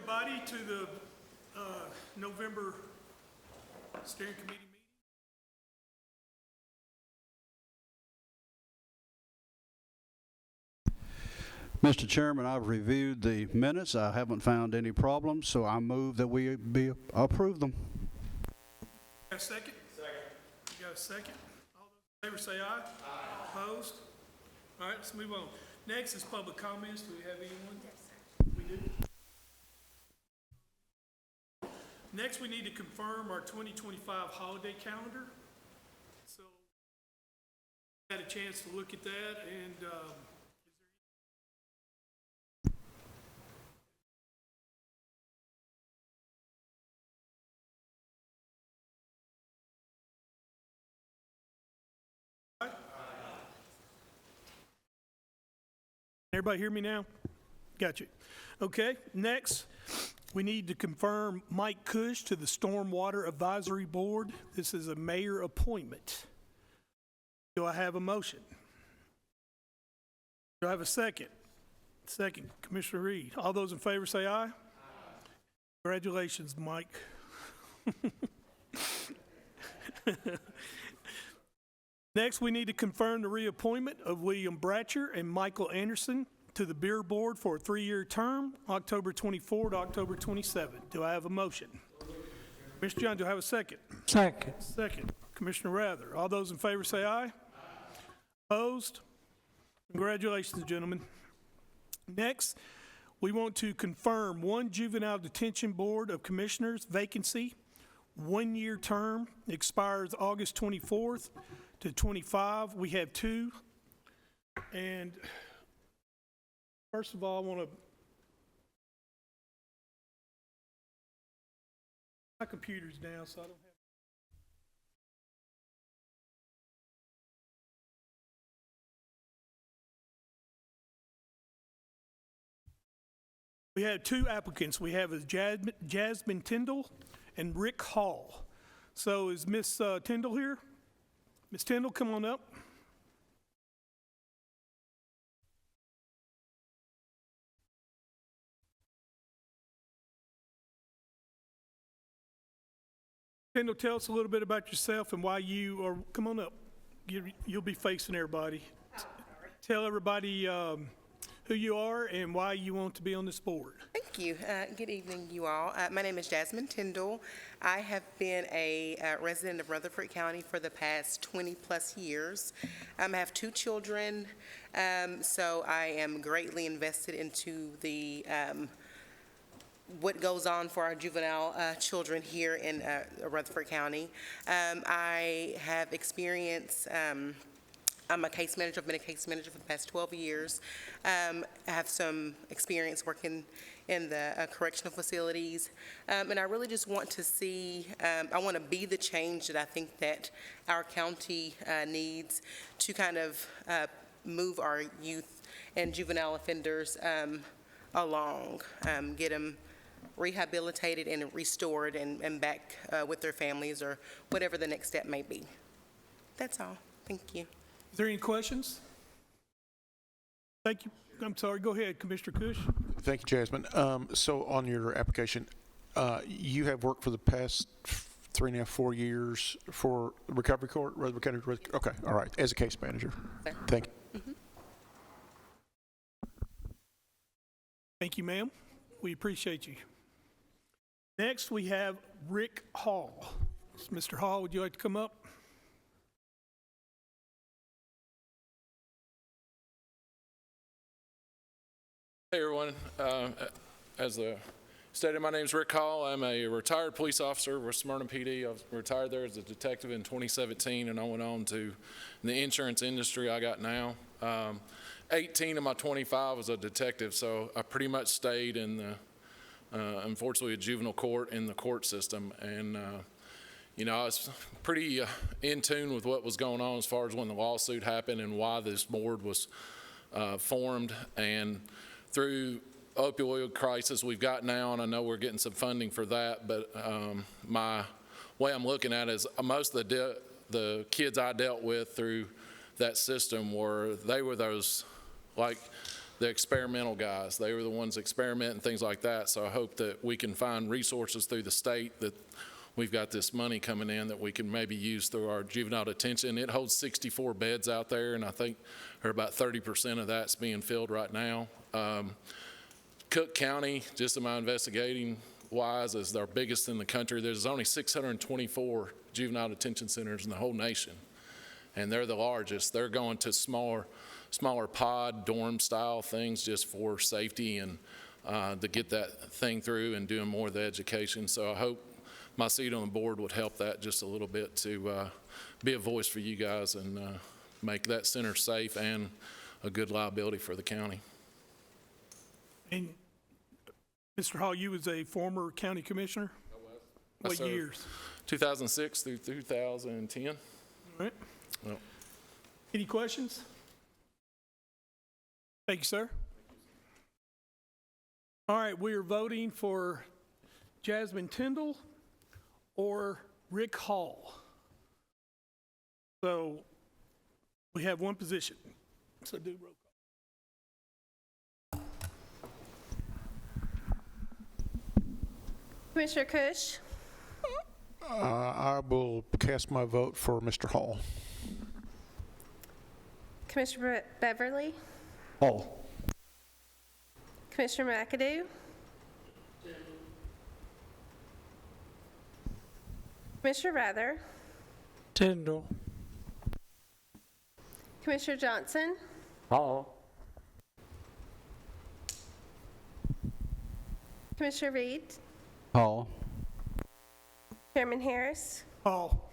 everybody to the November steering committee meeting. Mr. Chairman, I've reviewed the minutes. I haven't found any problems, so I move that we approve them. Got a second? Second. You got a second? All those in favor say aye. Aye. Opposed? All right, let's move on. Next is public comments. Do we have anyone? Yes, sir. We do. Next, we need to confirm our 2025 holiday calendar. So, had a chance to look at that, and everybody hear me now? Gotcha. Okay, next, we need to confirm Mike Kusch to the Stormwater Advisory Board. This is a mayor appointment. Do I have a motion? Do I have a second? Second, Commissioner Reed. All those in favor say aye. Aye. Congratulations, Mike. Next, we need to confirm the reappointment of William Bratcher and Michael Anderson to the Beer Board for a 3-year term, October 24 to October 27. Do I have a motion? Mr. John, do I have a second? Second. Second. Commissioner Rather. All those in favor say aye. Aye. Opposed? Congratulations, gentlemen. Next, we want to confirm one Juvenile Detention Board of Commissioners vacancy, 1-year term, expires August 24th to 25. We have 2. And first of all, I want to, my computer's down, so I don't have. We have 2 applicants. We have Jasmine Tyndall and Rick Hall. So is Miss Tyndall here? Ms. Tyndall, come on up. Tyndall, tell us a little bit about yourself and why you are, come on up. You'll be facing everybody. Tell everybody who you are and why you want to be on this board. Thank you. Good evening, you all. My name is Jasmine Tyndall. I have been a resident of Rutherford County for the past 20-plus years. I have 2 children, so I am greatly invested into the what goes on for our juvenile children here in Rutherford County. I have experience. I'm a case manager. I've been a case manager for the past 12 years. I have some experience working in the correctional facilities. And I really just want to see, I want to be the change that I think that our county needs to kind of move our youth and juvenile offenders along, get them rehabilitated and restored and back with their families or whatever the next step may be. That's all. Thank you. Is there any questions? Thank you. I'm sorry. Go ahead, Commissioner Kusch. Thank you, Jasmine. So on your application, you have worked for the past 3.5, 4 years for Recovery Court, Rutherford County. Okay, all right, as a case manager. Thank you. Mm-hmm. Thank you, ma'am. We appreciate you. Next, we have Rick Hall. Mr. Hall, would you like to come up? Hey everyone, as stated, my name is Rick Hall. I'm a retired police officer with Smyrna PD. I was retired there as a detective in 2017, and I went on to the insurance industry I got now. 18 of my 25 was a detective, so I pretty much stayed in the, unfortunately, a juvenile court in the court system. And, you know, I was pretty in tune with what was going on as far as when the lawsuit happened and why this board was formed. And through opioid crisis we've got now, and I know we're getting some funding for that, but my way I'm looking at it is most of the kids I dealt with through that system were those like the experimental guys. They were the ones experimenting things like that. So I hope that we can find resources through the state, that we've got this money coming in that we can maybe use through our juvenile detention. It holds 64 beds out there, and I think about 30% of that's being filled right now. Cook County, just in my investigating wise, is our biggest in the country. There's only 624 juvenile detention centers in the whole nation, and they're the largest. They're going to smaller pod, dorm style things just for safety and to get that thing through and doing more of the education. So I hope my seat on the board would help that just a little bit to be a voice for you guys and make that center safe and a good liability for the county. And Mr. Hall, you was a former county commissioner? I What served years? 2006 through 2010. All right. Well, Any questions? Thank you, sir. All right, we are voting for Jasmine Tyndall or Rick Hall. So we have one position. So do roll call. Commissioner Kusch, I will cast my vote for Mr. Hall. Commissioner Beverly, Hall. Commissioner McAdoo, Commissioner Rather, Tyndall. Commissioner Johnson, Hall. Commissioner Reed, Hall. Chairman Harris. Hall.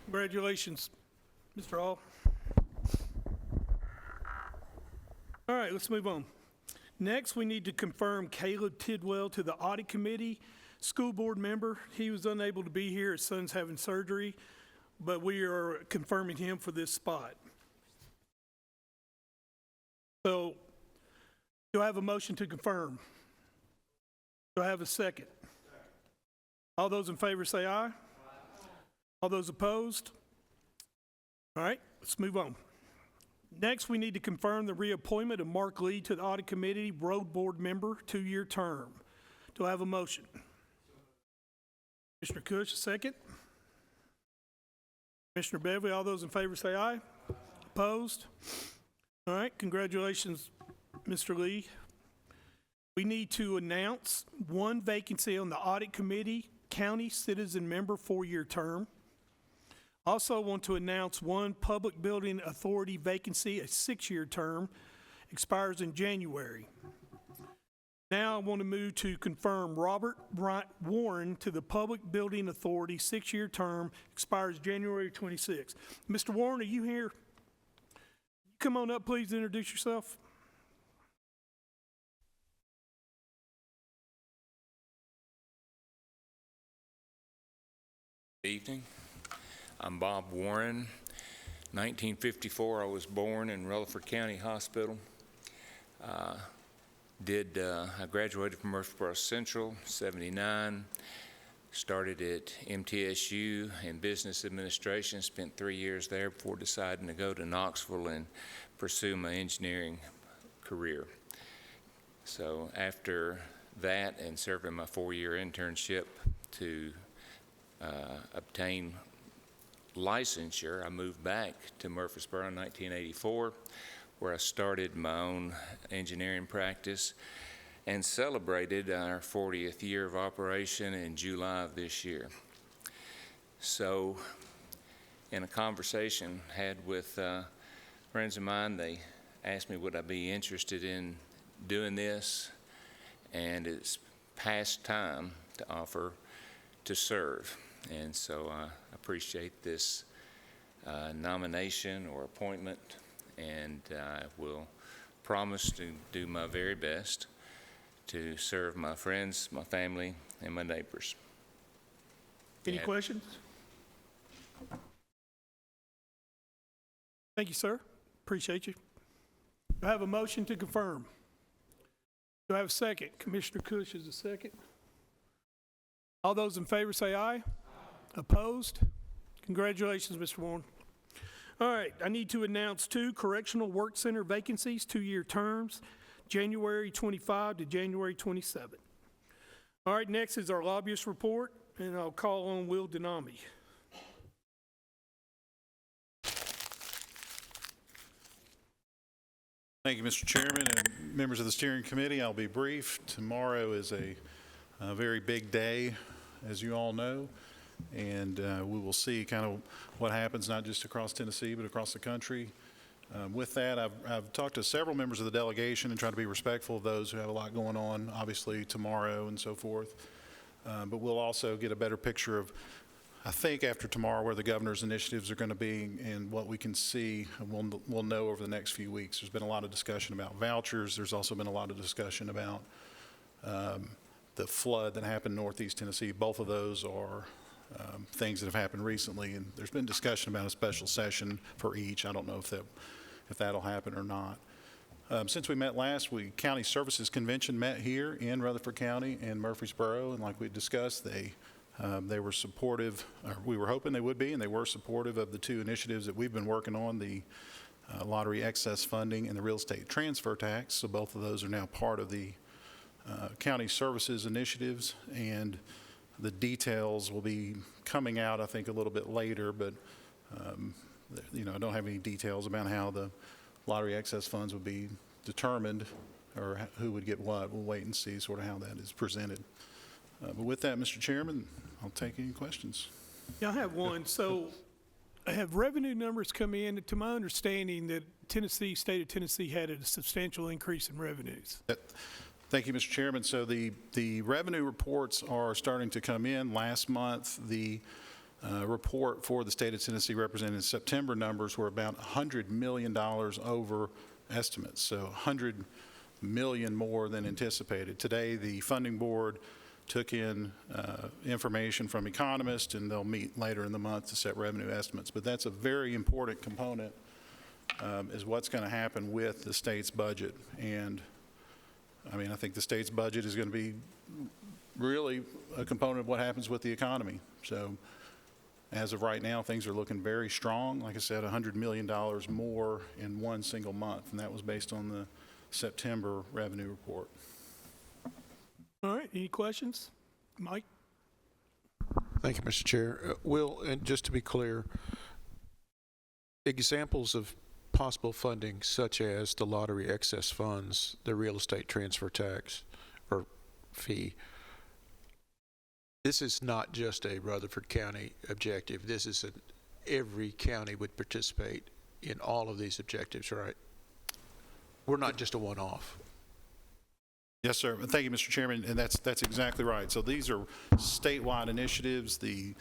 Congratulations, Mr. Hall. All right, let's move on. Next, we need to confirm Caleb Tidwell to the Audit Committee, school board member. He was unable to be here. His son's having surgery, but we are confirming him for this spot. So, do I have a motion to confirm? Do I have a second? All those in favor say aye. All those opposed? All right, let's move on. Next, we need to confirm the reappointment of Mark Lee to the Audit Committee, Road Board Member, 2-year term. Do I have a motion? Commissioner Kusch, a second. Commissioner Beverly, all those in favor say aye. Opposed? All right, congratulations, Mr. Lee. We need to announce one vacancy on the Audit Committee, County Citizen Member, 4-year term. Also want to announce one Public Building Authority vacancy, a 6-year term, expires in January. Now I want to move to confirm Robert Warren to the Public Building Authority, 6-year term, expires January 26. Mr. Warren, are you here? Come on up, please, introduce yourself. Evening. I'm Bob Warren. 1954, I was born in Rutherford County Hospital. I graduated from Murfreesboro Central, 79. Started at MTSU in business administration, spent 3 years there before deciding to go to Knoxville and pursue my engineering career. So after that and serving my 4-year internship to obtain licensure, I moved back to Murfreesboro in 1984, where I started my own engineering practice and celebrated our 40th year of operation in July of this year. So in a conversation had with friends of mine, they asked me would I be interested in doing this, and it's past time to offer to serve. And so I appreciate this nomination or appointment, and I will promise to do my very best to serve my friends, my family, and my neighbors. Any questions? Thank you, sir. Appreciate you. Do I have a motion to confirm? Do I have a second? Commissioner Kusch is a second. All those in favor say aye. Opposed? Congratulations, Mr. Warren. All right, I need to announce 2 correctional work center vacancies, 2-year terms, January 25 to January 27. All right, next is our lobbyist report, and I'll call on Will Denami. Thank you, Mr. Chairman and members of the steering committee. I'll be brief. Tomorrow is a very big day, as you all know, and we will see kind of what happens not just across Tennessee but across the country. With that, I've talked to several members of the delegation and tried to be respectful of those who have a lot going on, obviously tomorrow and so forth. But we'll also get a better picture of, I think, after tomorrow, where the governor's initiatives are going to be and what we can see, and we'll know over the next few weeks. There's been a lot of discussion about vouchers. There's also been a lot of discussion about the flood that happened in Northeast Tennessee. Both of those are things that have happened recently, and there's been discussion about a special session for each. I don't know if that'll happen or not. Since we met last week, County Services Convention met here in Rutherford County and Murfreesboro, and like we discussed, they were supportive, or we were hoping they would be, and they were supportive of the 2 initiatives that we've been working on, the lottery excess funding and the real estate transfer tax. So both of those are now part of the county services initiatives, and the details will be coming out, I think, a little bit later, but I don't have any details about how the lottery excess funds would be determined or who would get what. We'll wait and see sort of how that is presented. But with that, Mr. Chairman, I'll take any questions. Yeah, I have one. So have revenue numbers come in? To my understanding, that state of Tennessee had a substantial increase in revenues. Thank you, Mr. Chairman. So the revenue reports are starting to come in. Last month, the report for the state of Tennessee represented September numbers were about $100 million over estimates, so $100 million more than anticipated. Today, the funding board took in information from economists, and they'll meet later in the month to set revenue estimates. But that's a very important component, is what's going to happen with the state's budget. And I mean, I think the state's budget is going to be really a component of what happens with the economy. So as of right now, things are looking very strong. Like I said, $100 million more in one single month, and that was based on the September revenue report. All right, any questions? Mike? Thank you, Mr. Chair. Will, and just to be clear, examples of possible funding such as the lottery excess funds, the real estate transfer tax or fee, this is not just a Rutherford County objective. This is every county would participate in all of these objectives, right? We're not just a one-off. Yes, sir. Thank you, Mr. Chairman, and that's exactly right. So these are statewide initiatives. The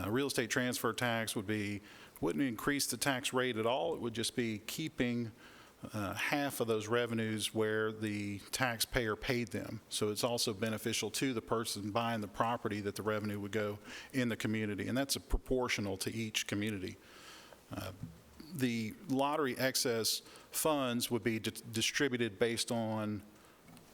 real estate transfer tax wouldn't increase the tax rate at all. It would just be keeping half of those revenues where the taxpayer paid them. So it's also beneficial to the person buying the property that the revenue would go in the community, and that's proportional to each community. The lottery excess funds would be distributed based on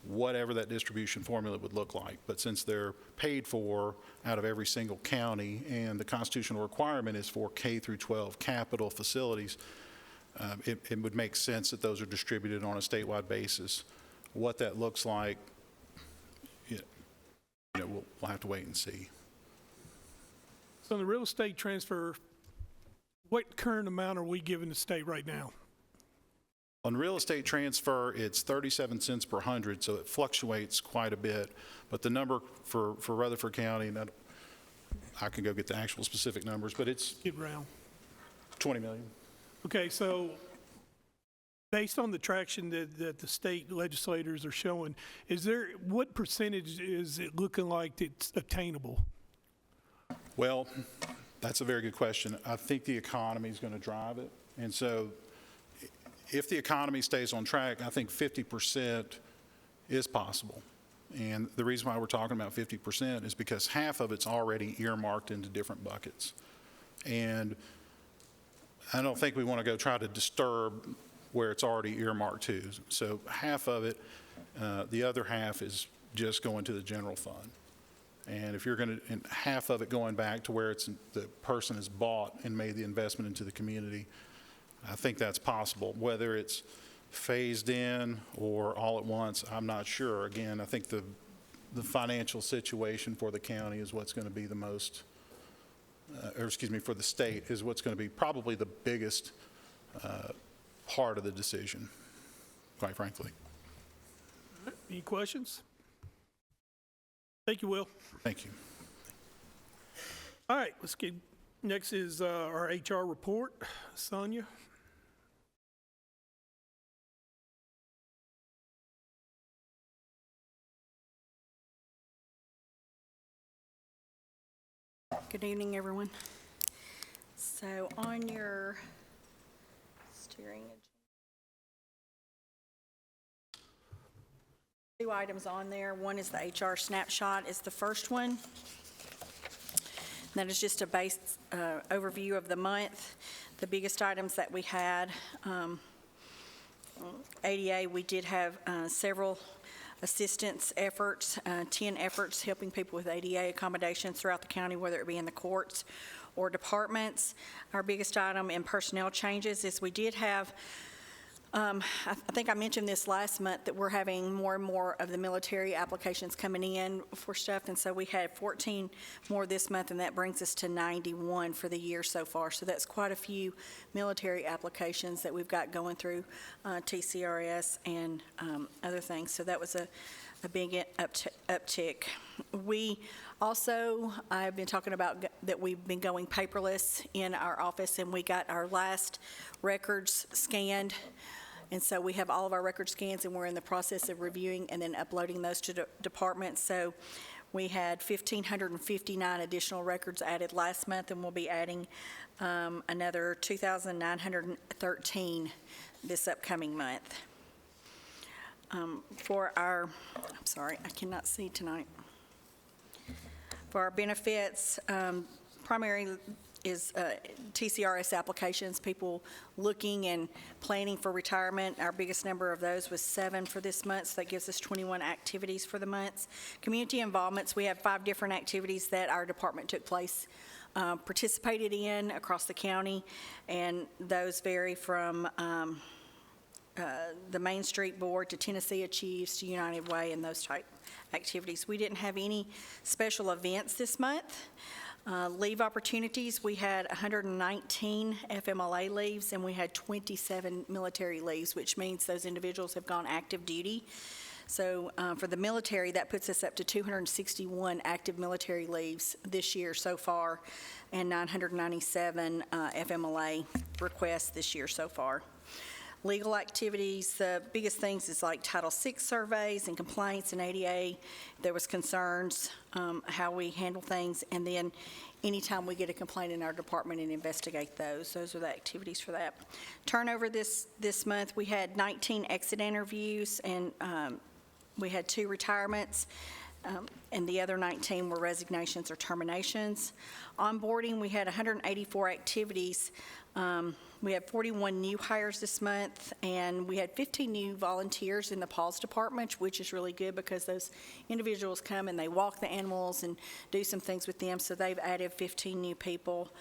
whatever that distribution formula would look like. But since they're paid for out of every single county, and the constitutional requirement is for K through 12 capital facilities, it would make sense that those are distributed on a statewide basis. What that looks like, we'll have to wait and see. So the real estate transfer, what current amount are we giving the state right now? On real estate transfer, it's 37 cents per hundred, so it fluctuates quite a bit. But the number for Rutherford County, and I can go get the actual specific numbers, but it's Get around. 20 million. Okay, so based on the traction that the state legislators are showing, what percentage is it looking like it's attainable? Well, that's a very good question. I think the economy is going to drive it. And so if the economy stays on track, I think 50% is possible. And the reason why we're talking about 50% is because half of it's already earmarked into different buckets. And I don't think we want to go try to disturb where it's already earmarked to. So half of it, the other half is just going to the general fund. And if you're going to, and half of it going back to where the person has bought and made the investment into the community, I think that's possible. Whether it's phased in or all at once, I'm not sure. Again, I think the financial situation for the county is what's going to be the most, or excuse me, for the state is what's going to be probably the biggest part of the decision, quite frankly. Any questions? Thank you, Will. Thank you. All right, let's get, next is our HR report. Sonia? Good evening, everyone. So on your steering agenda, two items on there. One is the HR snapshot is the first one. That is just a base overview of the month. The biggest items that we had, ADA, we did have several assistance efforts, 10 efforts helping people with ADA accommodations throughout the county, whether it be in the courts or departments. Our biggest item in personnel changes is we did have, I think I mentioned this last month, that we're having more and more of the military applications coming in for stuff, and so we had 14 more this month, and that brings us to 91 for the year so far. So that's quite a few military applications that we've got going through TCRS and other things. So that was a big uptick. We also, I've been talking about that we've been going paperless in our office, and we got our last records scanned. And so we have all of our record scans, and we're in the process of reviewing and then uploading those to departments. So we had 1,559 additional records added last month, and we'll be adding another 2,913 this upcoming month. For our, I'm sorry, I cannot see tonight. For our benefits, primary is TCRS applications, people looking and planning for retirement. Our biggest number of those was 7 for this month, so that gives us 21 activities for the months. Community involvements, we have 5 different activities that our department participated in across the county, and those vary from the Main Street Board to Tennessee Achieves to United Way and those type activities. We didn't have any special events this month. Leave opportunities, we had 119 FMLA leaves, and we had 27 military leaves, which means those individuals have gone active duty. So for the military, that puts us up to 261 active military leaves this year so far, and 997 FMLA requests this year so far. Legal activities, the biggest things is like Title VI surveys and complaints and ADA. There was concerns, how we handle things, and then anytime we get a complaint in our department and investigate those. Those are the activities for that. Turnover this month, we had 19 exit interviews, and we had 2 retirements, and the other 19 were resignations or terminations. Onboarding, we had 184 activities. We had 41 new hires this month, and we had 15 new volunteers in the PAWS department, which is really good because those individuals come and they walk the animals and do some things with them. So they've added 15 new people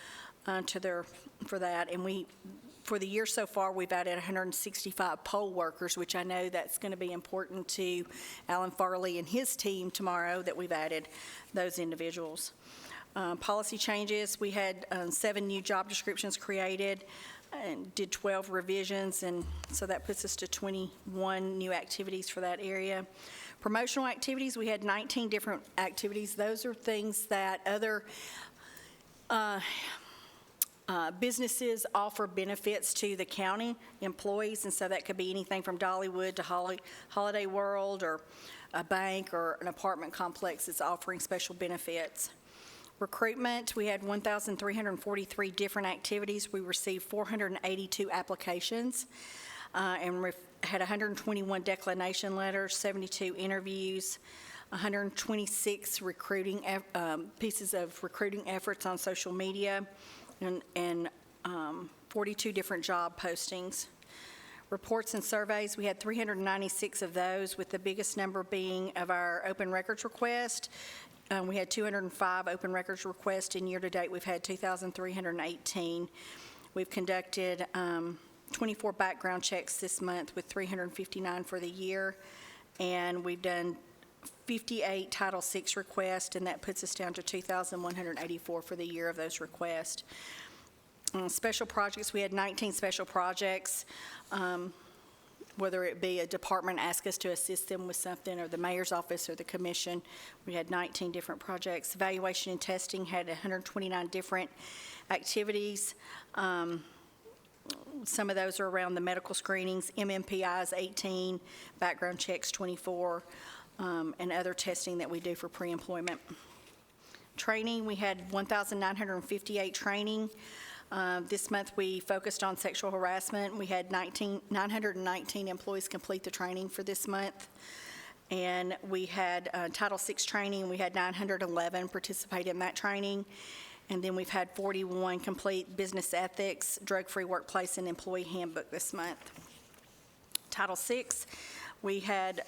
for that. And for the year so far, we've added 165 poll workers, which I know that's going to be important to Alan Farley and his team tomorrow, that we've added those individuals. Policy changes, we had 7 new job descriptions created and did 12 revisions, and so that puts us to 21 new activities for that area. Promotional activities, we had 19 different activities. Those are things that other businesses offer benefits to the county employees, and so that could be anything from Dollywood to Holiday World, or a bank or an apartment complex that's offering special benefits. Recruitment, we had 1,343 different activities. We received 482 applications and had 121 declination letters, 72 interviews, 126 recruiting pieces of recruiting efforts on social media, and 42 different job postings. Reports and surveys, we had 396 of those, with the biggest number being of our open records request. We had 205 open records requests, and year-to-date we've had 2,318. We've conducted 24 background checks this month with 359 for the year, and we've done 58 Title VI requests, and that puts us down to 2,184 for the year of those requests. Special projects, we had 19 special projects, whether it be a department ask us to assist them with something, or the mayor's office or the commission. We had 19 different projects. Evaluation and testing had 129 different activities. Some of those are around the medical screenings, MMPIs 18, background checks 24, and other testing that we do for pre-employment. Training, we had 1,958 training. This month, we focused on sexual harassment. We had 919 employees complete the training for this month. And we had Title VI training. We had 911 participate in that training. And then we've had 41 complete business ethics, drug-free workplace, and employee handbook this month. Title VI, we had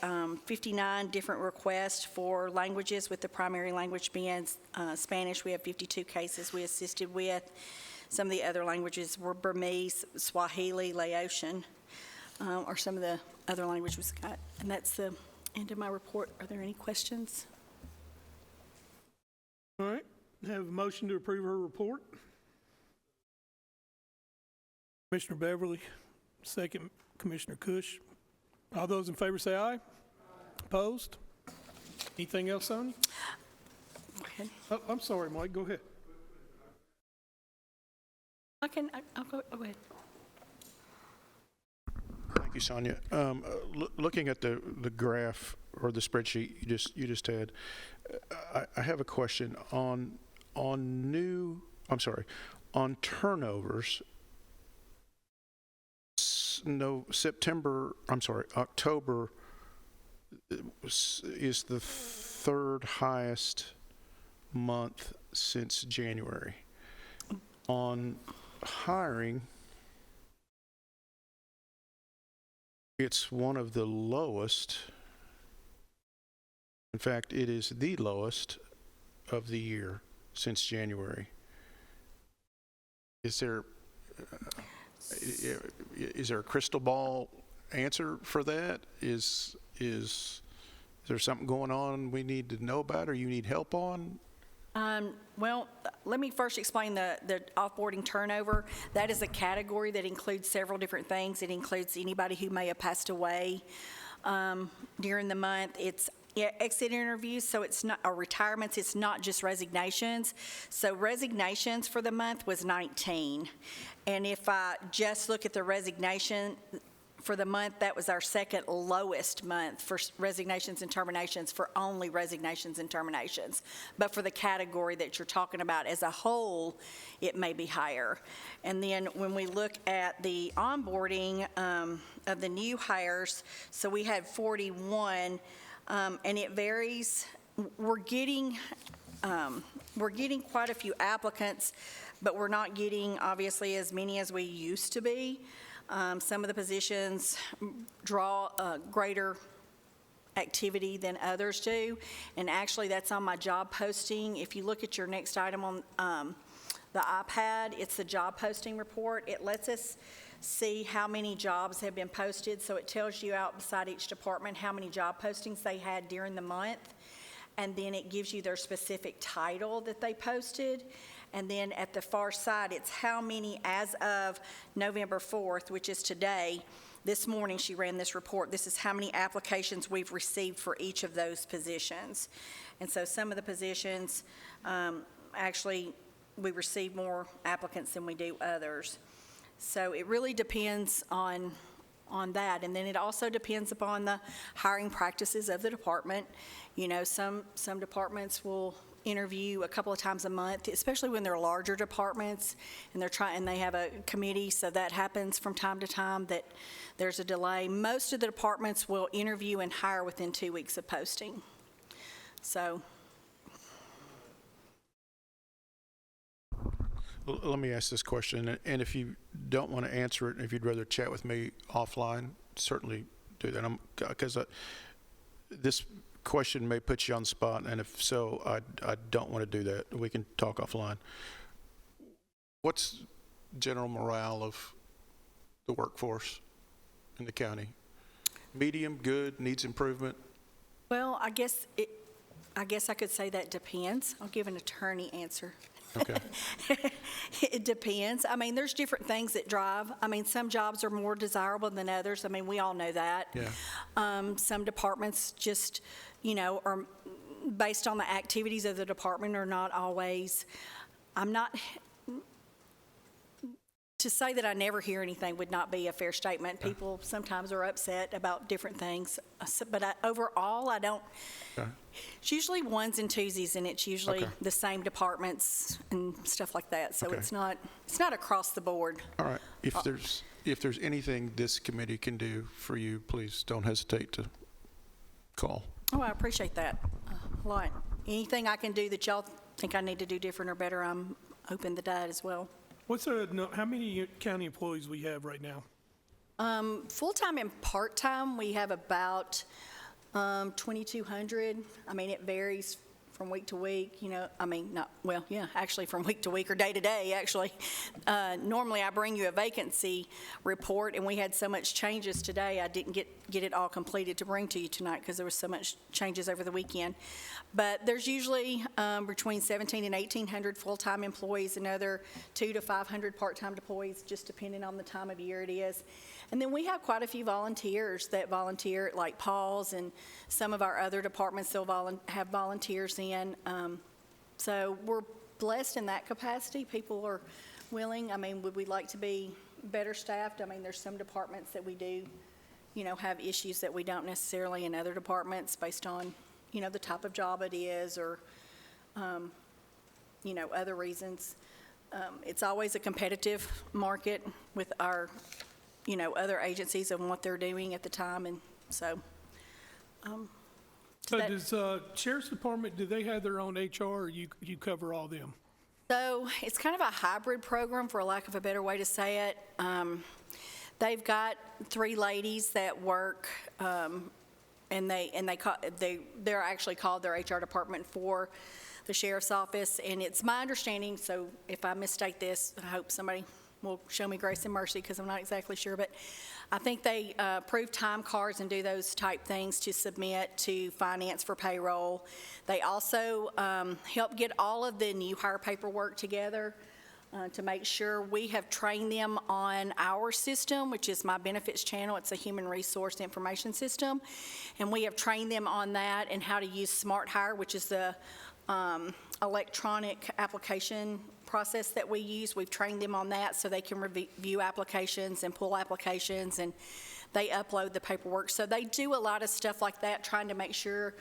59 different requests for languages, with the primary language being Spanish. We have 52 cases we assisted with. Some of the other languages were Burmese, Swahili, Laotian, are some of the other languages we got. And that's the end of my report. Are there any questions? All right, have a motion to approve her report. Commissioner Beverly, second Commissioner Kusch. All those in favor say aye. Opposed? Anything else, Sonia? Go ahead. Oh, I'm sorry, Mike, go ahead. I'll go ahead. Thank you, Sonia. Looking at the graph or the spreadsheet you just had, I have a question on turnovers. October is the third highest month since January. On hiring, it's one of the lowest. In fact, it is the lowest of the year since January. Is there a crystal ball answer for that? Is there something going on we need to know about, or you need help on? Well, let me first explain the offboarding turnover. That is a category that includes several different things. It includes anybody who may have passed away during the month. It's exit interviews, so it's not, or retirements, it's not just resignations. So resignations for the month was 19. And if I just look at the resignation for the month, that was our second lowest month for resignations and terminations, for only resignations and terminations. But for the category that you're talking about as a whole, it may be higher. And then when we look at the onboarding of the new hires, so we had 41, and it varies. We're getting quite a few applicants, but we're not getting, obviously, as many as we used to be. Some of the positions draw greater activity than others do, and actually that's on my job posting. If you look at your next item on the iPad, it's the job posting report. It lets us see how many jobs have been posted, so it tells you out beside each department how many job postings they had during the month, and then it gives you their specific title that they posted. And then at the far side, it's how many as of November 4th, which is today. This morning, she ran this report. This is how many applications we've received for each of those positions. And so some of the positions, actually, we receive more applicants than we do others. So it really depends on that. And then it also depends upon the hiring practices of the department. You know, some departments will interview a couple of times a month, especially when they're larger departments and they have a committee, so that happens from time to time that there's a delay. Most of the departments will interview and hire within 2 weeks of posting. So. Let me ask this question, and if you don't want to answer it, and if you'd rather chat with me offline, certainly do that. Because this question may put you on the spot, and if so, I don't want to do that. We can talk offline. What's general morale of the workforce in the county? Medium, good, needs improvement? Well, I guess I could say that depends. I'll give an attorney answer. Okay. It depends. I mean, there's different things that drive. I mean, some jobs are more desirable than others. I mean, we all know that. Yeah. Some departments just, are based on the activities of the department are not always, to say that I never hear anything would not be a fair statement. People sometimes are upset about different things, but overall, I don't. Okay. It's usually ones and twosies, and it's usually Okay. the same departments and stuff like that. So Okay. it's not across the board. All right. If there's anything this committee can do for you, please don't hesitate to call. Oh, I appreciate that a lot. Anything I can do that y'all think I need to do different or better, I'm open to that as well. How many county employees we have right now? Full-time and part-time, we have about 2,200. I mean, it varies from week to week, actually from week to week or day to day, actually. Normally, I bring you a vacancy report, and we had so much changes today, I didn't get it all completed to bring to you tonight because there was so much changes over the weekend. But there's usually between 1,700 and 1,800 full-time employees, another 200 to 500 part-time employees, just depending on the time of year it is. And then we have quite a few volunteers that volunteer, like Paul's and some of our other departments, they'll have volunteers in. So we're blessed in that capacity. People are willing. I mean, would we like to be better staffed? I mean, there's some departments that we do, have issues that we don't necessarily in other departments based on, the type of job it is or, other reasons. It's always a competitive market with our other agencies and what they're doing at the time, and so. So does Sheriff's Department, do they have their own HR, or you cover all them? So it's kind of a hybrid program, for lack of a better way to say it. They've got 3 ladies that work, and they're actually called their HR department for the sheriff's office, and it's my understanding. So if I misstate this, I hope somebody will show me grace and mercy because I'm not exactly sure, but I think they approve time cards and do those type things to submit to finance for payroll. They also help get all of the new hire paperwork together to make sure. We have trained them on our system, which is My Benefits Channel. It's a human resource information system, and we have trained them on that and how to use Smart Hire, which is the electronic application process that we use. We've trained them on that so they can review applications and pull applications, and they upload the paperwork. So they do a lot of stuff like that, trying to make sure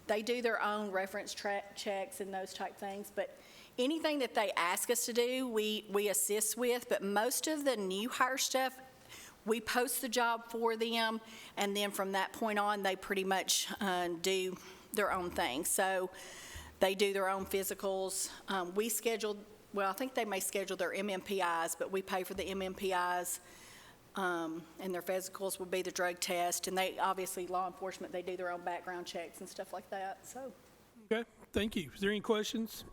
they do their own reference checks and those type things. But anything that they ask us to do, we assist with. But most of the new hire stuff, we post the job for them, and then from that point on, they pretty much do their own thing. So they do their own physicals. We schedule. Well, I think they may schedule their MMPIs, but we pay for the MMPIs, and their physicals will be the drug test. And they, obviously, law enforcement, they do their own background checks and stuff like that, so. Okay, thank you. Is there any questions?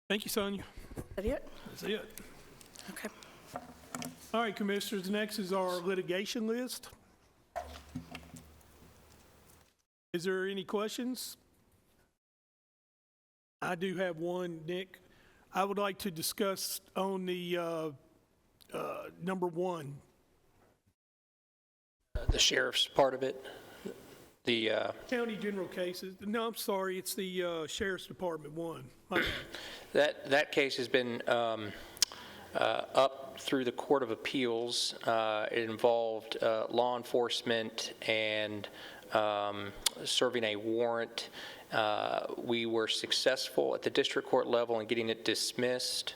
Thank you, Sonia. Is that it? That's it. Okay. All right, Commissioners, next is our litigation list. Is there any questions? I do have one, Nick. I would like to discuss on the number 1. The sheriff's part of it, the, County general cases. No, I'm sorry, it's the Sheriff's Department 1. My bad. that case has been up through the Court of Appeals. It involved law enforcement and serving a warrant. We were successful at the district court level in getting it dismissed.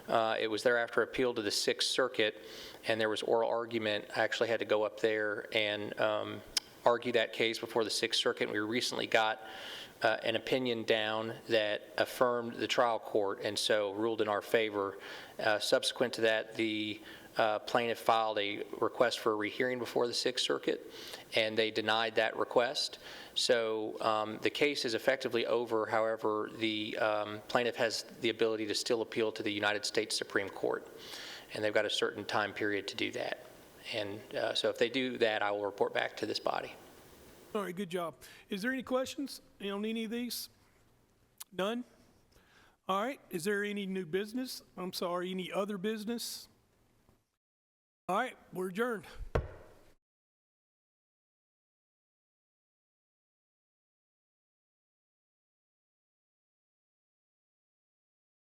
It was thereafter appealed to the 6th Circuit, and there was oral argument. I actually had to go up there and argue that case before the 6th Circuit. We recently got an opinion down that affirmed the trial court, and so ruled in our favor. Subsequent to that, the plaintiff filed a request for a rehearing before the 6th Circuit, and they denied that request. So the case is effectively over. However, the plaintiff has the ability to still appeal to the United States Supreme Court. and they've got a certain time period to do that. And so if they do that, I will report back to this body. All right, good job. Is there any questions on any of these? None? All right, is there any new business? I'm sorry, any other business? All right, we're adjourned.